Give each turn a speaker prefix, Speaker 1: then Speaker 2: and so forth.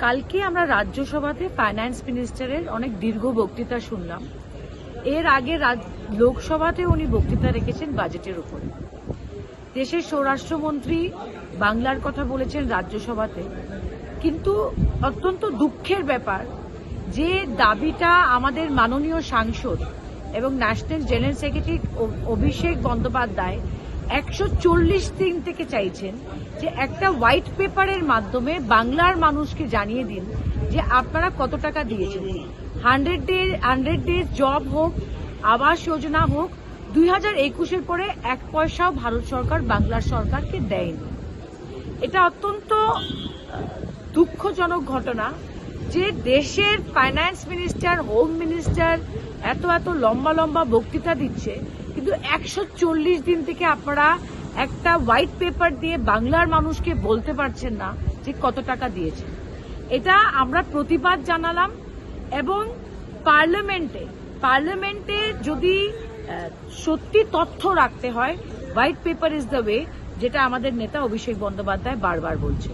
Speaker 1: কালকে আমরা রাজ্যসভাতে ফাইন্যান্স মিনিস্টারের অনেক দীর্ঘ বক্তৃতা শুনলাম। এর আগে লোকসভাতে উনি বক্তৃতা রেখেছেন বাজেটের উপরে। দেশের স্বরাষ্ট্রমন্ত্রী বাংলার কথা বলেছেন রাজ্যসভাতে, কিন্তু অত্যন্ত দুঃখের ব্যাপার যে দাবিটা আমাদের মাননীয় সাংসদ এবং national general secretary Abhishek Bandyopadhyay 140 দিন থেকে চাইছেন যে একটা হোয়াইট পেপারের মাধ্যমে বাংলার মানুষকে জানিয়ে দিন যে আপনারা কত টাকা দিয়েছেন। 100 ডেজ জব হোক, আবাস যোজনা হোক, 2021-এর পরে 1 পয়সাও ভারত সরকার বাংলার সরকারকে দেয়নি। এটা অত্যন্ত দুঃখজনক ঘটনা যে দেশের ফাইন্যান্স মিনিস্টার, হোম মিনিস্টার এত লম্বা লম্বা বক্তৃতা দিচ্ছে, কিন্তু 140 দিন থেকে আপনারা একটা হোয়াইট পেপার দিয়ে বাংলার মানুষকে বলতে পারছেন না যে কত টাকা দিয়েছেন। এটা আমরা প্রতিবাদ জানালাম এবং পার্লামেন্টে যদি সত্যি তথ্য রাখতে হয়, white paper is the way, যেটা আমাদের নেতা অভিষেক বন্দ্যোপাধ্যায় বারবার বলছে।